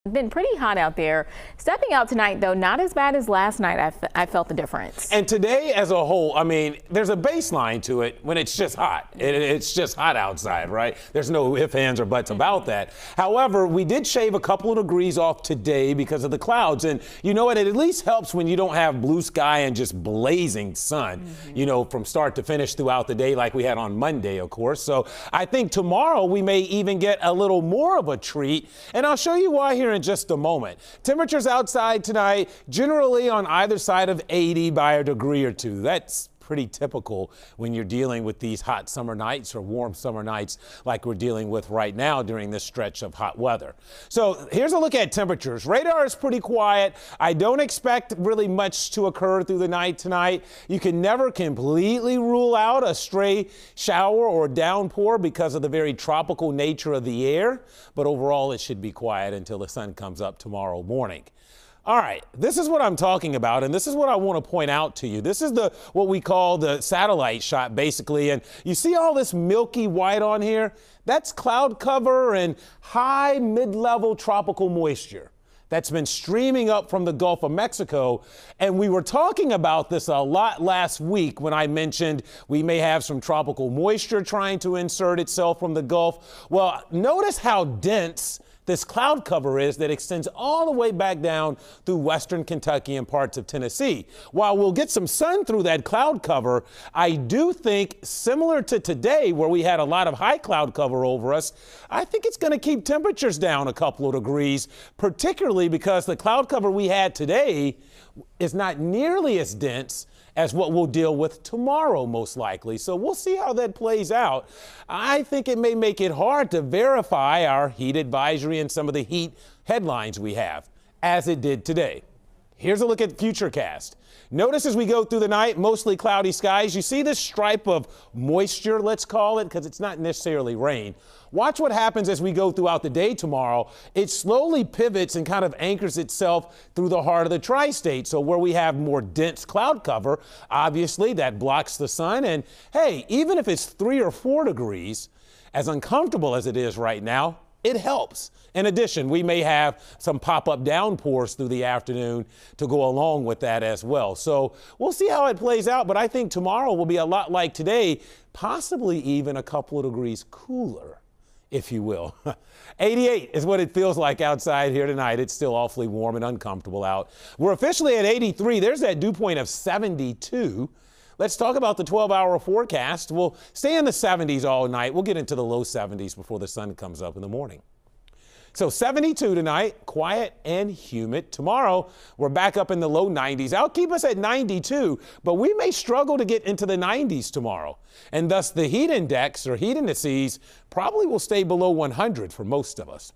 Been pretty hot out there. Stepping out tonight, though, not as bad as last night. I felt the difference. And today as a whole, I mean, there's a baseline to it when it's just hot. It's just hot outside, right? There's no ifs, ands, or buts about that. However, we did shave a couple of degrees off today because of the clouds. And you know what? It at least helps when you don't have blue sky and just blazing sun, you know, from start to finish throughout the day like we had on Monday, of course. So I think tomorrow we may even get a little more of a treat. And I'll show you why here in just a moment. Temperatures outside tonight generally on either side of 80 by a degree or two. That's pretty typical when you're dealing with these hot summer nights or warm summer nights like we're dealing with right now during this stretch of hot weather. So here's a look at temperatures. Radar is pretty quiet. I don't expect really much to occur through the night tonight. You can never completely rule out a stray shower or downpour because of the very tropical nature of the air, but overall it should be quiet until the sun comes up tomorrow morning. All right, this is what I'm talking about, and this is what I want to point out to you. This is what we call the satellite shot, basically, and you see all this milky white on here? That's cloud cover and high mid-level tropical moisture that's been streaming up from the Gulf of Mexico. And we were talking about this a lot last week when I mentioned we may have some tropical moisture trying to insert itself from the Gulf. Well, notice how dense this cloud cover is that extends all the way back down through western Kentucky and parts of Tennessee. While we'll get some sun through that cloud cover, I do think similar to today where we had a lot of high cloud cover over us, I think it's going to keep temperatures down a couple of degrees, particularly because the cloud cover we had today is not nearly as dense as what we'll deal with tomorrow, most likely. So we'll see how that plays out. I think it may make it hard to verify our heat advisory and some of the heat headlines we have, as it did today. Here's a look at Futurecast. Notice as we go through the night, mostly cloudy skies. You see this stripe of moisture, let's call it, because it's not necessarily rain. Watch what happens as we go throughout the day tomorrow. It slowly pivots and kind of anchors itself through the heart of the tri-state. So where we have more dense cloud cover, obviously that blocks the sun. And hey, even if it's 3 or 4 degrees, as uncomfortable as it is right now, it helps. In addition, we may have some pop-up downpours through the afternoon to go along with that as well. So we'll see how it plays out, but I think tomorrow will be a lot like today, possibly even a couple of degrees cooler, if you will. 88 is what it feels like outside here tonight. It's still awfully warm and uncomfortable out. We're officially at 83. There's that dew point of 72. Let's talk about the 12-hour forecast. We'll stay in the 70s all night. We'll get into the low 70s before the sun comes up in the morning. So 72 tonight, quiet and humid. Tomorrow, we're back up in the low 90s. That'll keep us at 92, but we may struggle to get into the 90s tomorrow. And thus, the heat index or heat indices probably will stay below 100 for most of us.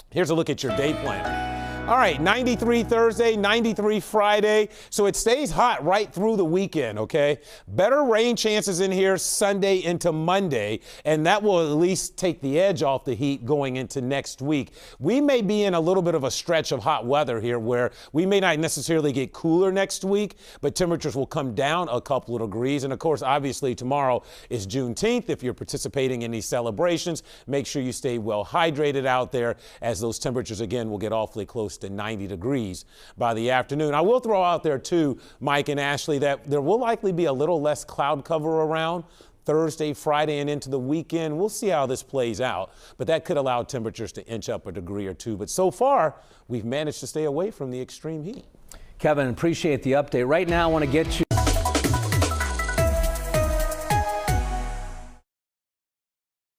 Here's a look at your day plan. All right, 93 Thursday, 93 Friday. So it stays hot right through the weekend, okay? Better rain chances in here Sunday into Monday, and that will at least take the edge off the heat going into next week. We may be in a little bit of a stretch of hot weather here where we may not necessarily get cooler next week, but temperatures will come down a couple of degrees. And of course, obviously tomorrow is Juneteenth. If you're participating in these celebrations, make sure you stay well hydrated out there as those temperatures again will get awfully close to 90 degrees by the afternoon. I will throw out there too, Mike and Ashley, that there will likely be a little less cloud cover around Thursday, Friday, and into the weekend. We'll see how this plays out, but that could allow temperatures to inch up a degree or two. But so far, we've managed to stay away from the extreme heat. Kevin, appreciate the update. Right now, I want to get you